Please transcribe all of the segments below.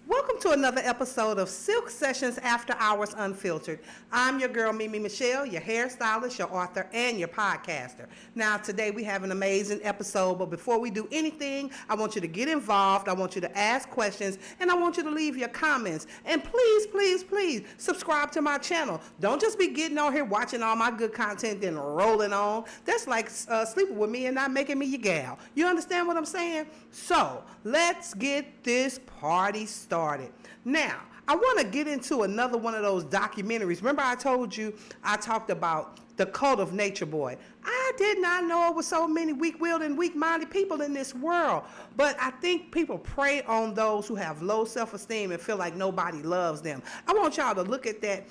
Welcome to another episode of Silk Sessions After Hours Unfiltered. I'm your girl, MemeMichelle, your hairstylist, your author, and your podcaster. Now, today we have an amazing episode, but before we do anything, I want you to get involved, I want you to ask questions, and I want you to leave your comments. And please, subscribe to my channel. Don't just be getting on here watching all my good content then rolling on. That's like sleeping with me and not making me your gal. You understand what I'm saying? So, let's get this party started. Now, I want to get into another one of those documentaries. Remember I told you I talked about The Cult of Nature Boy. I did not know it was so many weak-willed and weak-minded people in this world. But I think people prey on those who have low self-esteem and feel like nobody loves them. I want y'all to look at that.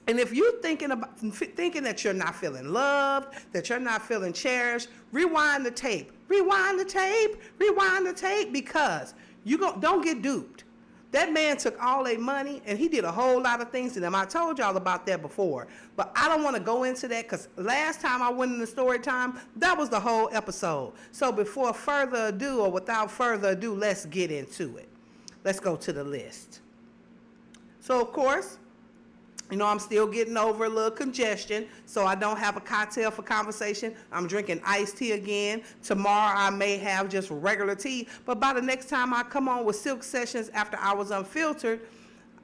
And if you're thinking that you're not feeling loved, that you're not feeling cherished, rewind the tape. Rewind the tape, because don't get duped. That man took all their money and he did a whole lot of things to them. I told y'all about that before, but I don't want to go into that because last time I went into story time, that was the whole episode. So without further ado, let's get into it. Let's go to the list. So of course, I'm still getting over a little congestion, so I don't have a cocktail for conversation. I'm drinking iced tea again. Tomorrow I may have just regular tea, but by the next time I come on with Silk Sessions After Hours Unfiltered,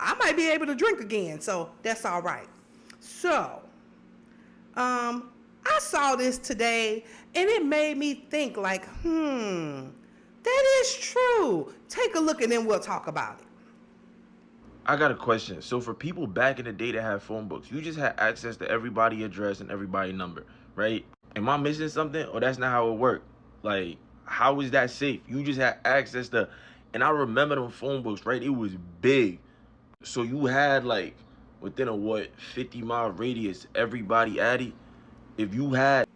I might be able to drink again, so that's all right. So, I saw this today, and it made me think like, that is true. Take a look and then we'll talk about it. I got a question. So for people back in the day that had phone books, you just had access to everybody's address and everybody's number, right? Am I missing something, or that's not how it worked? Like, how is that safe? You just had access to, and I remember them phone books, right? It was big. So you had like within a 50-mile radius, everybody at it. If you had.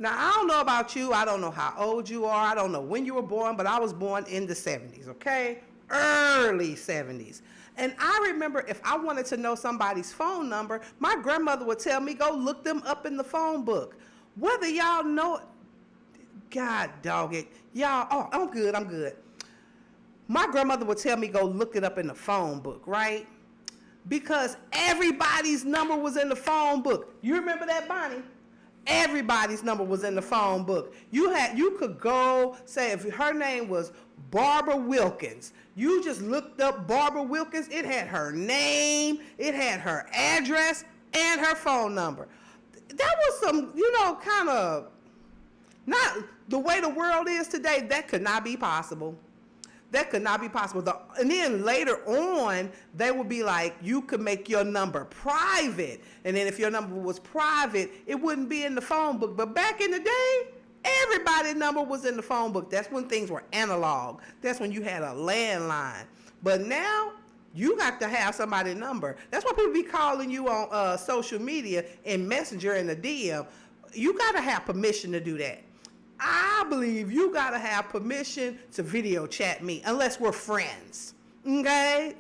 Now, I don't know about you. I don't know how old you are. I don't know when you were born, but I was born in the 70s, okay? Early 70s. And I remember if I wanted to know somebody's phone number, my grandmother would tell me, go look them up in the phone book. Whether y'all know it, God dog it. Y'all, I'm good. My grandmother would tell me, go look it up in the phone book, right? Because everybody's number was in the phone book. You remember that, Bonnie? Everybody's number was in the phone book. You could go, say if her name was Barbara Wilkins, you just looked up Barbara Wilkins, it had her name, it had her address, and her phone number. That was some, kind of, not the way the world is today, that could not be possible. That could not be possible. And then later on, they would be like, you could make your number private. And then if your number was private, it wouldn't be in the phone book. But back in the day, everybody's number was in the phone book. That's when things were analog. That's when you had a landline. But now, you got to have somebody's number. That's why people be calling you on social media and Messenger and the DM. You got to have permission to do that. I believe you gotta have permission to video chat me, unless we're friends. Okay.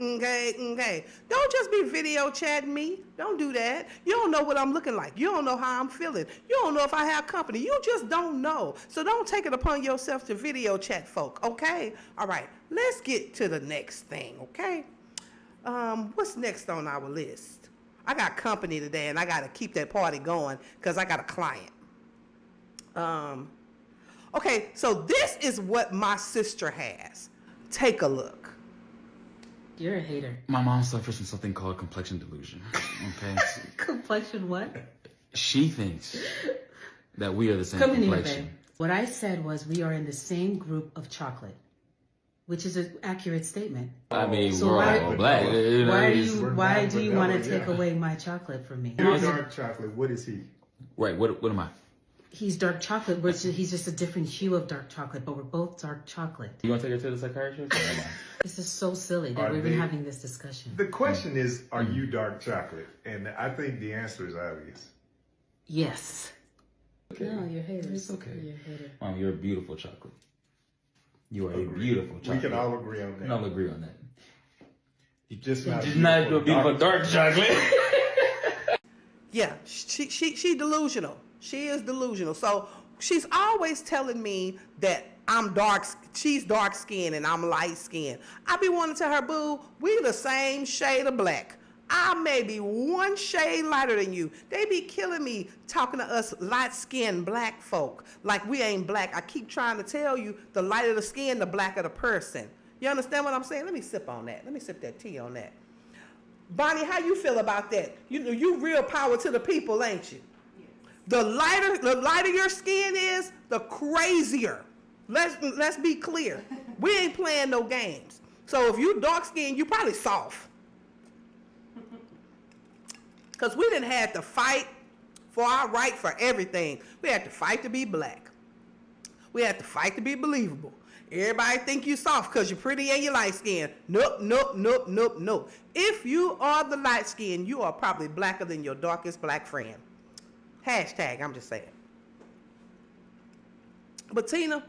Don't just be video chatting me. Don't do that. You don't know what I'm looking like. You don't know how I'm feeling. You don't know if I have company. You just don't know. So don't take it upon yourself to video chat folk, okay? All right, let's get to the next thing, okay? What's next on our list? I got company today, and I gotta keep that party going because I got a client. Okay, so this is what my sister has. Take a look. You're a hater. My mom suffers from something called complexion delusion. Okay. Complexion what? She thinks that we are the same Come in here, complexion. babe. What I said was we are in the same group of chocolate, which is an accurate statement. I mean, So we're why- all black. Why do you want to take away my chocolate from me? You're dark chocolate. What is he? Right. What am I? He's dark chocolate. He's just a different hue of dark chocolate, but we're both dark chocolate. You want to take her to the psychiatrist? This is so silly that we're even having this discussion. The question is, are you dark chocolate? And I think the answer is obvious. Yes. Okay. No, you're haters. It's okay. You're a hater. Mom, you're a beautiful chocolate. You are a beautiful chocolate. We can all agree on that. We can all agree on that. You're just not a beautiful dark chocolate. Yeah, she delusional. She is delusional. So she's always telling me that she's dark skinned and I'm light skinned. I be wanting to tell her, boo, we the same shade of black. I may be one shade lighter than you. They be killing me talking to us light-skinned black folk like we ain't black. I keep trying to tell you, the lighter the skin, the blacker the person. You understand what I'm saying? Let me sip on that. Let me sip that tea on that. Bonnie, how you feel about that? You real power to the people, ain't you? Yes. The lighter your skin is, the crazier. Let's be clear. We ain't playing no games. So if you dark skinned, you probably soft. Because we didn't have to fight for our right for everything. We had to fight to be black. We had to fight to be believable. Everybody think you soft because you're pretty and you light skinned. Nope, nope, nope, nope, nope. If you are the light skin, you are probably blacker than your darkest black friend. Hashtag, I'm just saying. But Tina,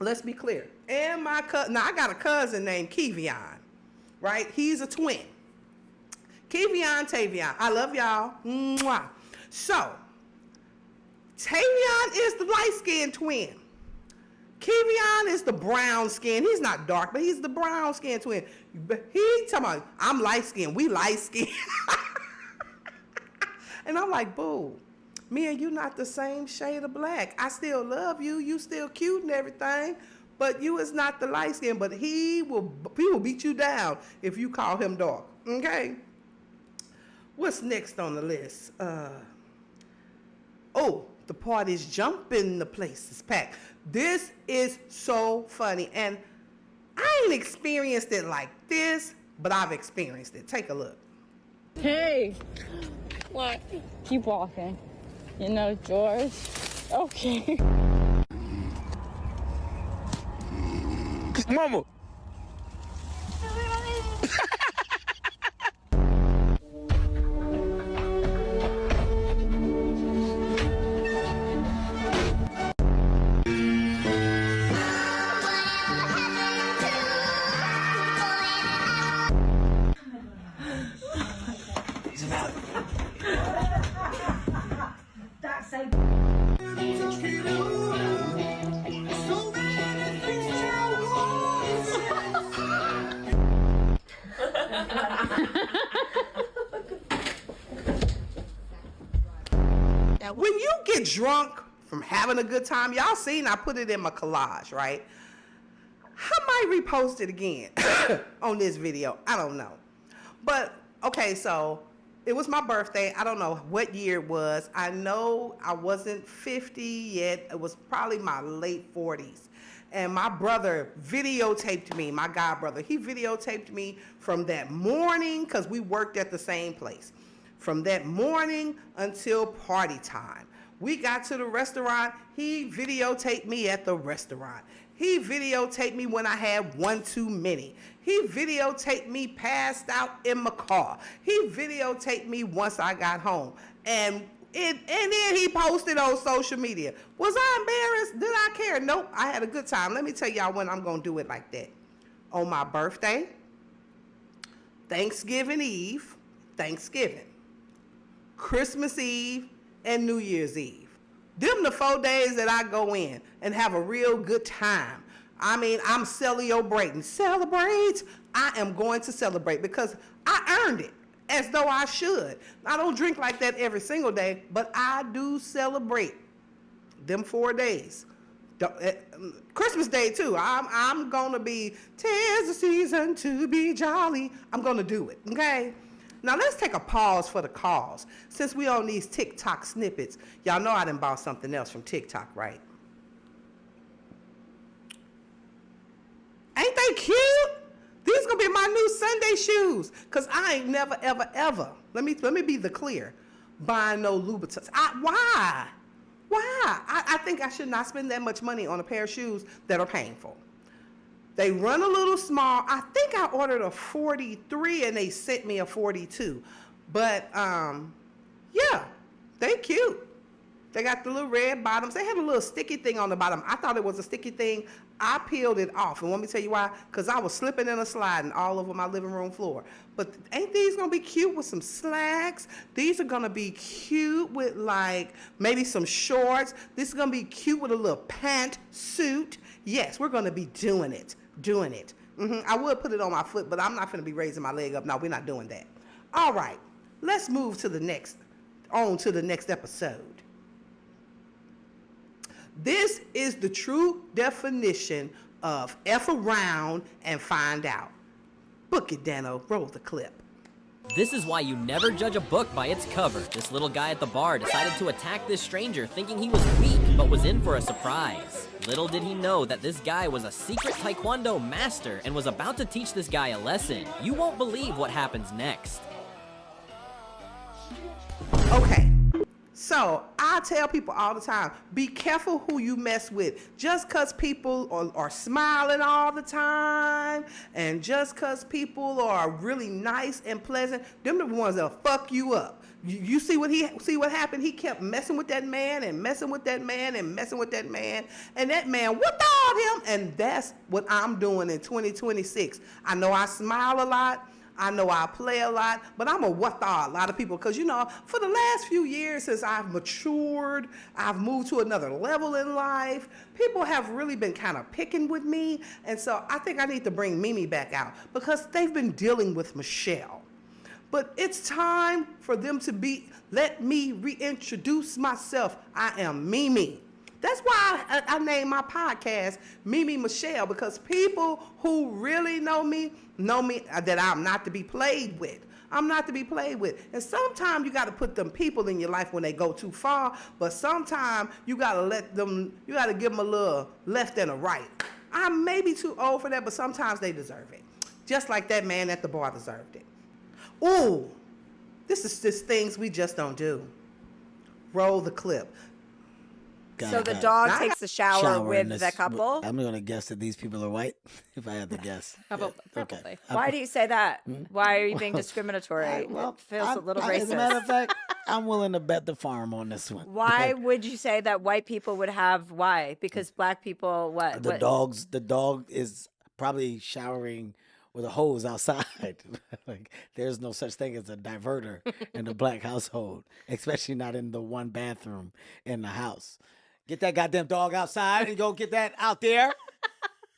let's be clear. And my cousin, now I got a cousin named Kevion, right? He's a twin. Kevion, Tavion. I love y'all. Mwah. So, Tavion is the light-skinned twin. Kevion is the brown skin. He's not dark, but he's the brown skin twin. He talking about, I'm light skinned. We light skinned. And I'm like, boo, me and you not the same shade of black. I still love you. You still cute and everything, but you is not the light skin. But he will beat you down if you call him dark. Okay. What's next on the list? The party's jumping, the place is packed. This is so funny. And I ain't experienced it like this, but I've experienced it. Take a look. Hey. What? Keep walking. You know, George. Okay. Mama. When you get drunk from having a good time, y'all seen I put it in my collage, right? I might repost it again on this video. I don't know. But, okay, so it was my birthday. I don't know what year it was. I know I wasn't 50 yet. It was probably my late 40s. And my brother videotaped me, my god brother. He videotaped me from that morning because we worked at the same place. From that morning until party time. We got to the restaurant. He videotaped me at the restaurant. He videotaped me when I had one too many. He videotaped me passed out in my car. He videotaped me once I got home. And then he posted on social media. Was I embarrassed? Did I care? Nope, I had a good time. Let me tell y'all when I'm going to do it like that. On my birthday, Thanksgiving Eve, Thanksgiving, Christmas Eve, and New Year's Eve. Them the 4 days that I go in and have a real good time. I mean, I'm celebrating. Celebrate. I am going to celebrate because I earned it as though I should. I don't drink like that every single day, but I do celebrate them 4 days. Christmas Day too. I'm gonna be, 'tis the season to be jolly. I'm gonna do it, okay? Now let's take a pause for the cause. Since we on these TikTok snippets, y'all know I done bought something else from TikTok, right? Ain't they cute? These gonna be my new Sunday shoes. Cause I ain't never, ever, ever, let me be the clear, buying no Louboutins. Why? I think I should not spend that much money on a pair of shoes that are painful. They run a little small. I think I ordered a 43 and they sent me a 42. But, yeah, they cute. They got the little red bottoms. They have a little sticky thing on the bottom. I thought it was a sticky thing. I peeled it off. And let me tell you why. Because I was slipping and sliding all over my living room floor. But ain't these going to be cute with some slacks? These are going to be cute with, like, maybe some shorts. This is going to be cute with a little pantsuit. Yes, we're going to be doing it. I would put it on my foot, but I'm not going to be raising my leg up. No, we're not doing that. All right, let's move to the next episode. This is the true definition of F around and find out. Book it, Dano. Roll the clip. This is why you never judge a book by its cover. This little guy at the bar decided to attack this stranger thinking he was weak, but was in for a surprise. Little did he know that this guy was a secret taekwondo master and was about to teach this guy a lesson. You won't believe what happens next. Okay, so I tell people all the time, be careful who you mess with. Just because people are smiling all the time, and just because people are really nice and pleasant, them the ones that'll fuck you up. You see what happened? He kept messing with that man and messing with that man and messing with that man, and that man whooped on him, and that's what I'm doing in 2026. I know I smile a lot. I know I play a lot, but I'm a lot of people, because, for the last few years since I've matured, I've moved to another level in life, people have really been kind of picking with me, and so I think I need to bring Mimi back out, because they've been dealing with Michelle. But it's time for them to let me reintroduce myself. I am Mimi. That's why I named my podcast MemeMichelle, because people who really know me that I'm not to be played with. I'm not to be played with. And sometimes you got to put them people in your life when they go too far, but sometimes you got to give them a little left and a right. I may be too old for that, but sometimes they deserve it. Just like that man at the bar deserved it. Ooh, this is just things we just don't do. Roll the clip. So the dog takes a shower with the couple? I'm going to guess that these people are white, if I had to guess. Probably. Okay. Why do you say that? Why are you being discriminatory? It feels a little racist. As a matter of fact, I'm willing to bet the farm on this one. Why would you say that white people would have, why? Because black people, what? The dog is probably showering with a hose outside. Like, there's no such thing as a diverter in a black household, especially not in the one bathroom in the house. Get that goddamn dog outside and go get that out there.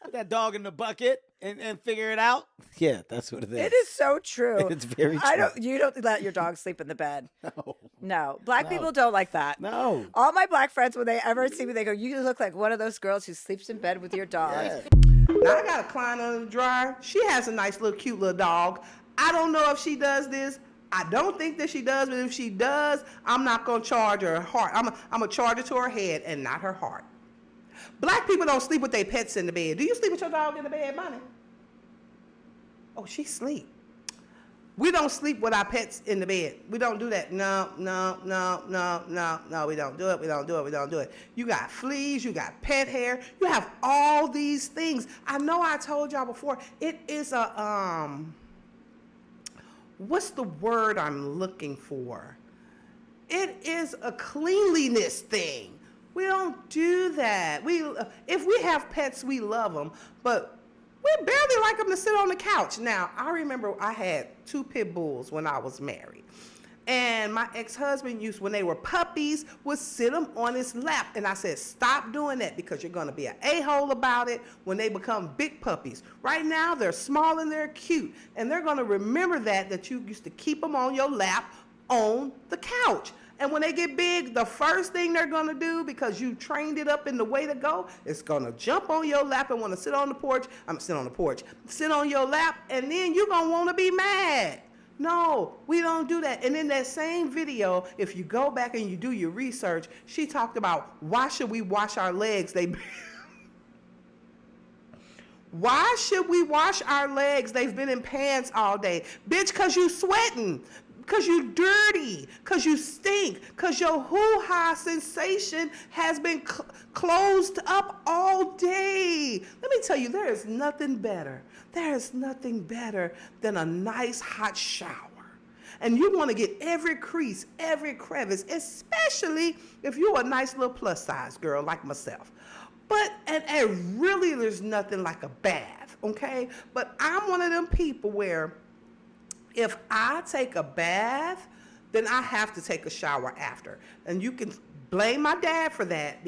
Put that dog in the bucket and figure it out. Yeah, that's what it is. It is so true. It's very true. You don't let your dog sleep in the bed. No. Black people don't like that. No. All my black friends, when they ever see me, they go, you look like one of those girls who sleeps in bed with your dog. Yeah. Now I got a client under the dryer. She has a nice little cute little dog. I don't know if she does this. I don't think that she does, but if she does, I'm not going to charge her heart. I'm going to charge it to her head and not her heart. Black people don't sleep with their pets in the bed. Do you sleep with your dog in the bed, Bonnie? Oh, she sleep. We don't sleep with our pets in the bed. We don't do that. No, we don't do it. You got fleas, you got pet hair, you have all these things. I know I told y'all before, it is a, what's the word I'm looking for? It is a cleanliness thing. We don't do that. If we have pets, we love them, but we barely like them to sit on the couch. Now, I remember I had 2 pit bulls when I was married. And my ex-husband when they were puppies, would sit them on his lap. And I said, stop doing that, because you're going to be an a-hole about it when they become big puppies. Right now, they're small and they're cute. And they're going to remember that you used to keep them on your lap on the couch. And when they get big, the first thing they're going to do, because you trained it up in the way to go, is going to jump on your lap and want to sit on your lap, and then you're going to want to be mad. No, we don't do that. And in that same video, if you go back and you do your research, she talked about, why should we wash our legs? Why should we wash our legs? They've been in pants all day. Bitch, because you sweating. Because you dirty, because you stink, because your hoo-ha sensation has been closed up all day. Let me tell you, there is nothing better. There is nothing better than a nice hot shower. And you want to get every crease, every crevice, especially if you're a nice little plus size girl like myself. But, and really there's nothing like a bath, okay? But I'm one of them people where if I take a bath, then I have to take a shower after. And you can blame my dad for that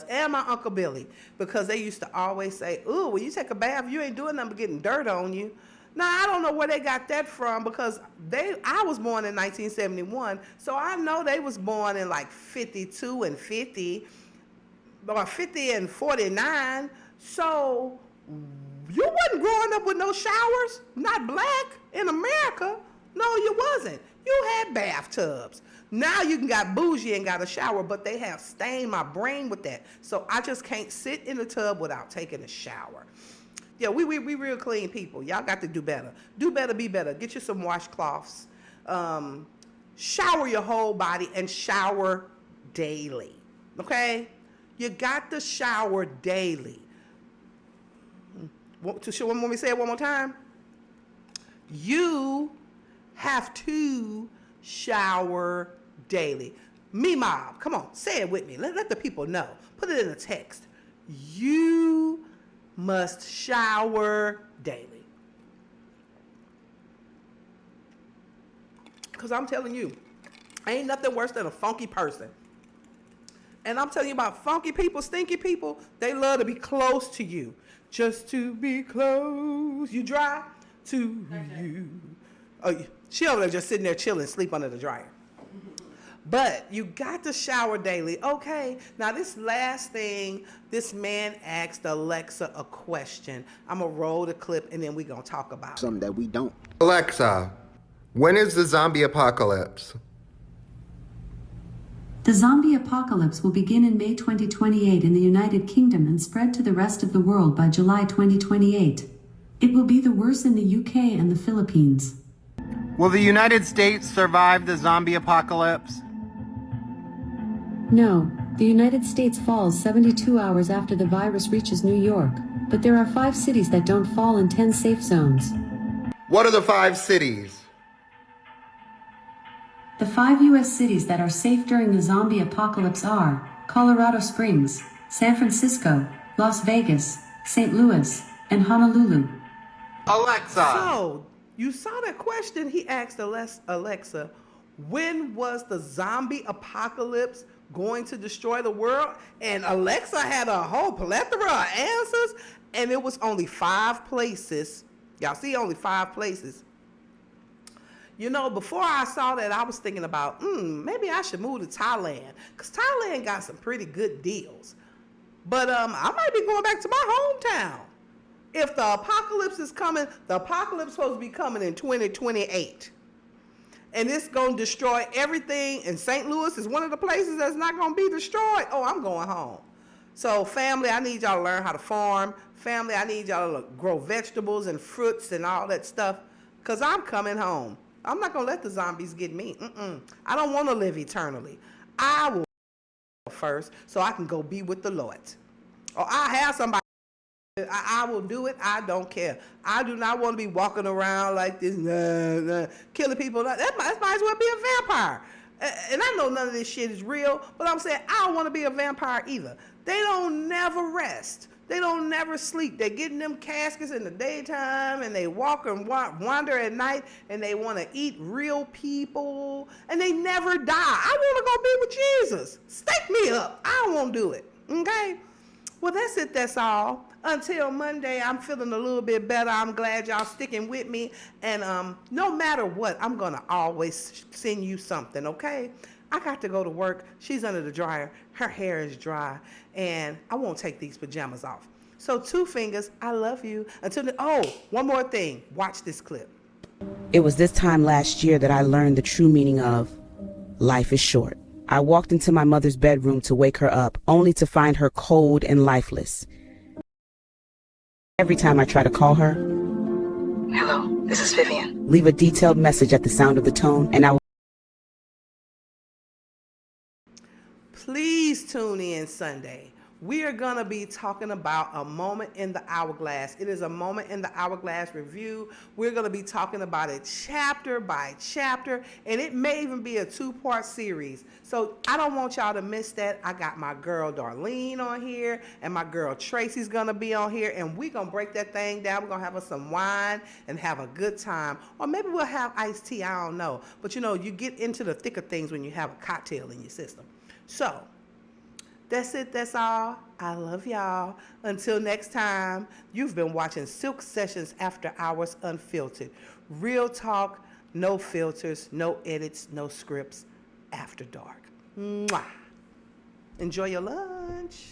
and my Uncle Billy, because they used to always say, ooh, when you take a bath, you ain't doing nothing but getting dirt on you. Now, I don't know where they got that from, because I was born in 1971, so I know they was born in like 52 and 50, or 50 and 49, so you wasn't growing up with no showers, not black, in America. No, you wasn't. You had bathtubs. Now you can got bougie and got a shower, but they have stained my brain with that. So I just can't sit in the tub without taking a shower. Yeah, we real clean people. Y'all got to do better. Do better, be better. Get you some washcloths. Shower your whole body and shower daily. Okay? You got to shower daily. Want me to say it one more time? You have to shower daily. Mob, come on, say it with me. Let the people know. Put it in a text. You must shower daily. Because I'm telling you, ain't nothing worse than a funky person. And I'm telling you about funky people, stinky people, they love to be close to you. Just to be close. You dry? To you. Oh, she over there just sitting there chilling, sleep under the dryer. But you got to shower daily. Okay, now this last thing, this man asked Alexa a question. I'm going to roll the clip and then we're going to talk about something that we don't. Alexa, when is the zombie apocalypse? The zombie apocalypse will begin in May 2028 in the United Kingdom and spread to the rest of the world by July 2028. It will be the worst in the UK and the Philippines. Will the United States survive the zombie apocalypse? No, the United States falls 72 hours after the virus reaches New York, but there are 5 cities that don't fall in 10 safe zones. What are the 5 cities? The 5 U.S. cities that are safe during the zombie apocalypse are Colorado Springs, San Francisco, Las Vegas, St. Louis, and Honolulu. Alexa! So, you saw that question he asked Alexa, when was the zombie apocalypse going to destroy the world? And Alexa had a whole plethora of answers, and it was only 5 places. Y'all see, only 5 places. You know, before I saw that, I was thinking about, maybe I should move to Thailand, because Thailand got some pretty good deals. But I might be going back to my hometown. If the apocalypse is coming, the apocalypse is supposed to be coming in 2028. And it's going to destroy everything. And St. Louis is one of the places that's not going to be destroyed. Oh, I'm going home. So, family, I need y'all to learn how to farm. Family, I need y'all to grow vegetables and fruits and all that stuff, because I'm coming home. I'm not going to let the zombies get me. I don't want to live eternally. I will first so I can go be with the Lord. Or I have somebody. I will do it. I don't care. I do not want to be walking around like this, killing people. That might as well be a vampire. And I know none of this shit is real, but I'm saying I don't want to be a vampire either. They don't never rest. They don't never sleep. They get in them caskets in the daytime, and they walk and wander at night, and they want to eat real people, and they never die. I want to go be with Jesus. Stake me up. I don't want to do it. Okay? Well, that's it. That's all. Until Monday, I'm feeling a little bit better. I'm glad y'all sticking with me. And no matter what, I'm going to always send you something, okay? I got to go to work. She's under the dryer. Her hair is dry. And I won't take these pajamas off. So 2 fingers, I love you. One more thing. Watch this clip. It was this time last year that I learned the true meaning of life is short. I walked into my mother's bedroom to wake her up, only to find her cold and lifeless. Every time I try to call her, hello, this is Vivian. Leave a detailed message at the sound of the tone, and I will. Please tune in Sunday. We are going to be talking about a moment in the hourglass. It is a moment in the hourglass review. We're going to be talking about it chapter by chapter, and it may even be a 2-part series. So I don't want y'all to miss that. I got my girl Darlene on here, and my girl Tracy's going to be on here, and we're going to break that thing down. We're going to have us some wine and have a good time. Or maybe we'll have iced tea. I don't know. But, you know, you get into the thick of things when you have a cocktail in your system. So That's it. That's all. I love y'all. Until next time, you've been watching Silk Sessions After Hours Unfiltered. Real talk, no filters, no edits, no scripts. After dark. Mwah. Enjoy your lunch.